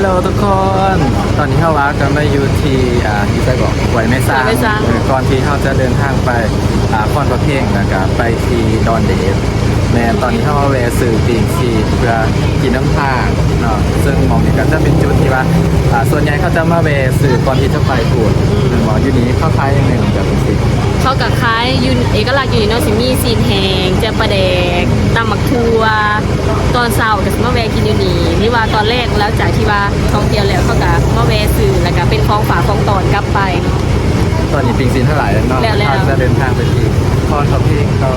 ลโหลทุกคน ตอนนี้เข้าวัดกันได้อยู่ที่ที่ไปบอกไหวไม่สร้างก่อนที่เขาจะเดินทางไปคอนประเพ่งนะครับไปที่ดอนเดชแม่ตอนนี้เข้ามาแวะซื้อปีกซีเพื่อกินน้ำทางเนาะซึ่งมองนี่ก็จะเป็นจุดที่ว่าส่วนใหญ่เขาจะมาแวะซื้อก่อนที่จะไปพูดหมออยู่นี้เข้าคล้ายอย่างหนึ่งแบบเป็นสิเขากับคล้ายยุนเอกลักษณ์อยู่ในนอกสิมีซีนแหงเจปลาแดกตำหมักทัวตอนเช้ากับมาแวะกินอยู่นี่นี่ว่าตอนแรกแล้วจากที่ว่าท่องเที่ยวแล้วเขากับมาแวะซื้อแล้วก็เป็นของฝากของตอนกลับไปตอนนี้ปิงซีนเท่าไหร่แล้วเนาะเขาจะเดินทางไปที่คอนประเพ่งเขา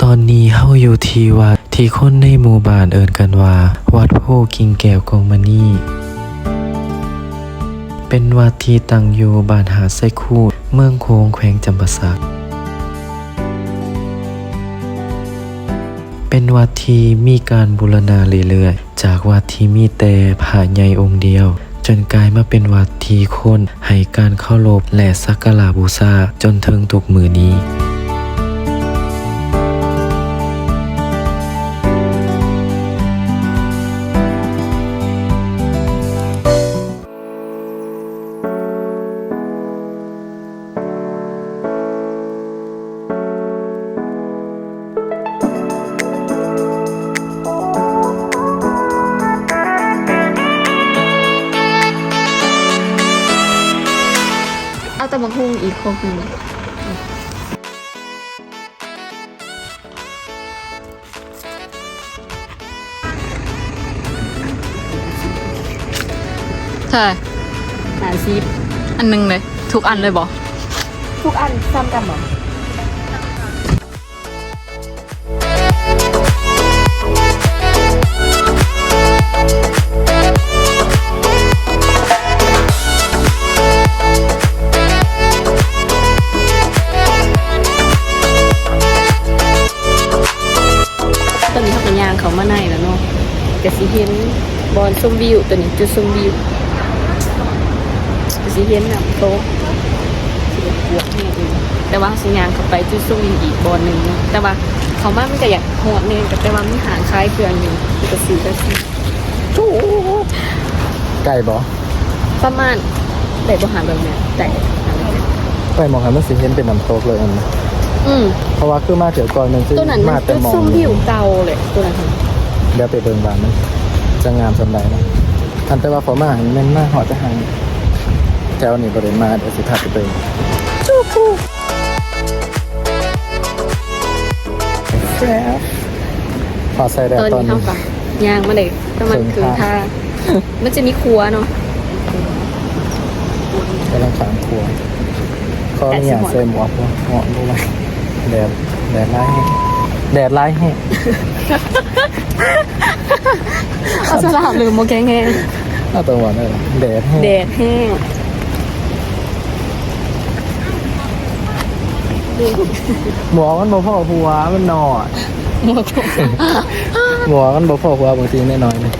ตอนนี้เฮาอยู่ที่วัดที่คนในหมู่บ้านเอิ้นกันว่าวัดโพกิ่งแก้วกองมณีเป็นวัดที่ตั้งอยู่บ้านหาดไส้คูดเมืองโค้งแขวงจำปาสักเป็นวัดที่มีการบูรณาเรื่อยๆจากวัดที่มีแต่พระใหญ่องค์เดียวจนกลายมาเป็นวัดที่คนให้การเคารพและสักการะบูชาจนถึงทุกมื้อนี้เอาตำหมักหุ่งอีกครบหนึ่งใช่ 50อันหนึงเลยทุกอันเลยบอก ทุกอันซ้ำกันหรอตอนนี้เขาเป็นยางเขามาในแล้วเนาะกะสิเห็นบอลชมวิวตัวนี้จุดชมวิวกะสิเห็นน้ำตกสิบวกแห่อื่นแต่ว่าสิยางเขาไปจุดชมวิวอีกบอลหนึ่งเนาะแต่ว่าเขามามันก็อยากหอดเนี่ยแต่ว่ามีหางคล้ายเครื่องอยู่กะสิโอ้ไก่บอประมาณแต่บ่หาแบบเนี้ยแต่ไปมองหามันสิเห็นเป็นน้ำตกเลยอันนี้เพราะว่าคือมาเดี๋ยวก่อนมันคือตัวนั้นมันจุดชมวิวเก่าเลยตัวนั้นเดี๋ยวไปเบิ่งบ้านมันจะงามสำหรับนะทันแต่ว่าพอมาเน้นมาหอจะหางแถวนี้บริมาเดี๋ยวสิพาไปเบิ่งจูคูแซ่บพอใส่แดดตอนนี้ยางมาเลยก็มันคือท่ามันจะมีครัวเนาะกำลังขางครัวก็มีอย่างเซมหมวกเหมาะด้วยแดดไล่แดดไล่ให้เอาสลับหรือโมแกงแห้งเอาตัวหวานเลยแดดแห้งหมวกมันบ่พอหัวมันนอนหมวกมันบ่พอหัวบางทีน้อยๆเลย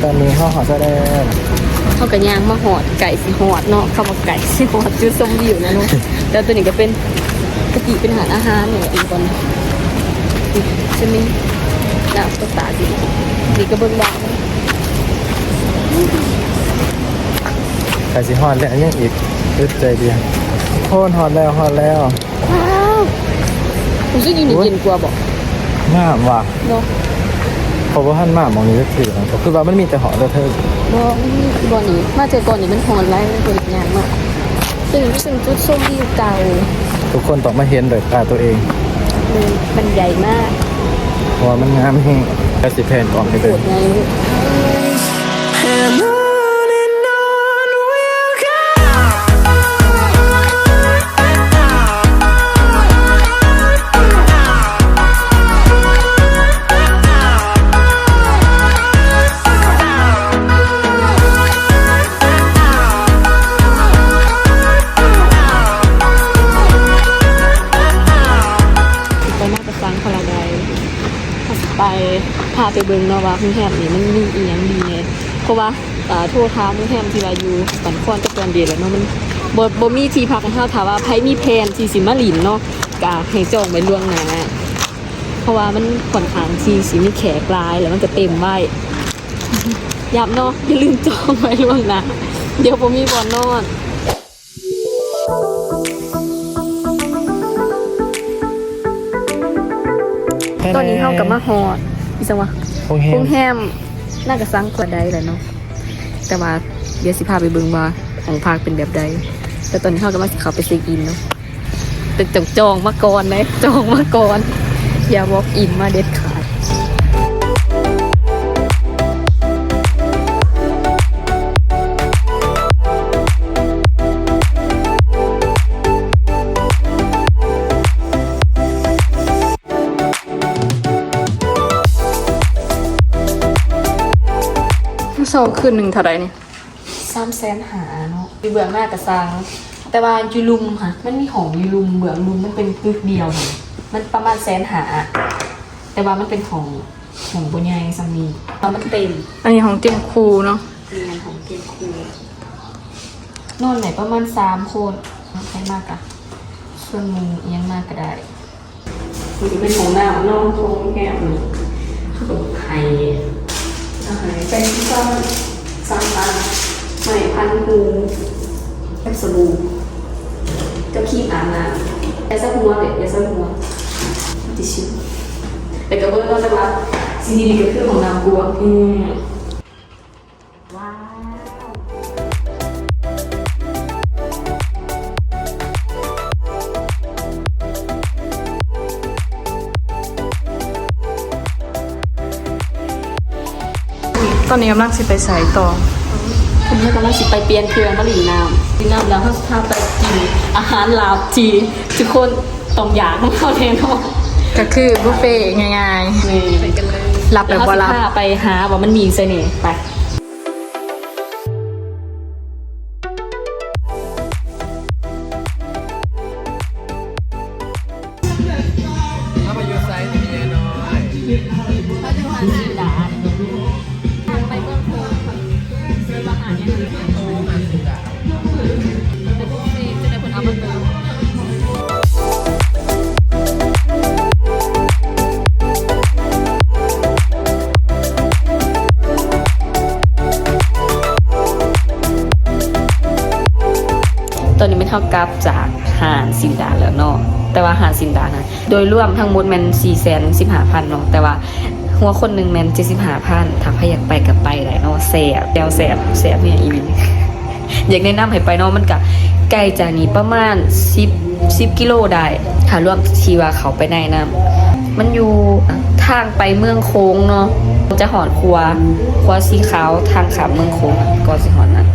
ตอนนี้เขาหอจะได้เขากระยางมาหอดไก่สิหอดเนาะเขามาไก่สิหอดจุดชมวิวนะเนาะแล้วตัวนี้ก็เป็นกะทิเป็นอาหารเนี่ยอีกคนใช่ไหมดาวตาดีดีก็เบิ่งดาวไก่สิหอดแล้วยังอีกอึดใจเดียวโค่นหอดแล้วว้าวรู้สึกยิ่งเย็นกว่าบอกงามว่ะเนาะเพราะว่าท่านมามองนี้ก็ถือนะคือว่ามันมีแต่หอเธอบอนี้มาเจอก่อนนี่มันหอนไรมันเป็นงานมากซึ่งจุดส้มวิวเก่าทุกคนต้องมาเห็นโดยตาตัวเองมันใหญ่มากเพราะมันงามแห้งกระสิแผ่นออกไปเลย ไปพาไปเบิ่งเนาะว่าโรงแรมนี่มันมีอีหยังดีแน่เพราะว่าโทรถามโรงแรมที่ว่าอยู่ปันคอนกับตอนเดียวแล้วเนาะมันบ่มีที่พักให้เฮาถ้าว่าไผมีแผนที่สิมาหลินเนาะก็ให้จองไว้ล่วงหน้าเพราะว่ามันค่อนข้างที่สิมีแขกหลายแล้วมันก็เต็มไว้ย้ำเนาะอย่าลืมจองไว้ล่วงหน้าเดี๋ยวบ่มีบ่อนนอนตอนนี้เฮากับมาฮอดอีสังวะ โรงแร โร ม งแรมน่าจะสร้างกว่าใดแหละเนาะแต่ว่าเดี๋ยวสิพาไปเบิ่งว่าของภาคเป็นแบบใดแต่ตอนนี้เฮาก็มาสิเข้าไปเช็คอินเนาะแต่ต้องจองมาก่อนนะจองมาก่อนอย่าวอล์กอินมาเด็ดขาดโซขึ้นหนึ่งเท่าไรเนี่ย300,000เนาะอยู่เบื้องหน้ากระซังแต่ว่าอยู่ลุมค่ะมันมีของอยู่ลุมเบื้องลุมมันเป็นตึกเดียวค่ะมันประมาณ150,000แต่ว่ามันเป็นของบุญใหญ่ซัมมีตอนมันเต็ม อันนี้ของเตียงครูเนาะ มีงานของเกณฑ์ครูนอนไหนประมาณ3 คนใช้มากอะส่วนมึงเอียงมากก็ได้มันจะเป็นของหน้านอกโค้งแก้มนี่กับไข่เป็นซ่อน3,000ไม่พันหูแบบสบู่ก็ขี้อาบน้ำแต่ซะหัวเด็ดอย่าซะหัวติชิวแต่ก็เบิ้ลก็จะรับสิ่งดีๆก็คือของน้ำบัวว้าว ตอนนี้กำลังสิไปใส่ต่อ คุณแม่กำลังสิไปเปลี่ยนเครื่องมาหลินน้ำแล้วถ้าไปกินอาหารลาวจีทุกคนต้องอยากเข้าแน่นอน ก็คือบุฟเฟ่ต์ง่าย นี่ไปกันเลย หลับแบบว่าหลับ ไปหาว่ามันมีเสน่ห์ไปตอนนี้ไม่เท่ากับจากหาดสินดาแล้วเนาะแต่ว่าหาดสินดานะโดยรวมทั้งหมดมัน415,000เนาะแต่ว่าหัวคนหนึ่งมัน75,000ถ้าใครอยากไปกับไปได้เนาะแสบเนี่ยอีวิน อยากแนะนำให้ไปเนาะมันก็ไกลจากนี้ประมาณ10กิโลได้ถ้ารวมชีว่าเขาไปในน้ำมันอยู่ทางไปเมืองโค้งเนาะจะหอดครัวสีขาวทางขามเมืองโค้งก่อนสิหอดนั้น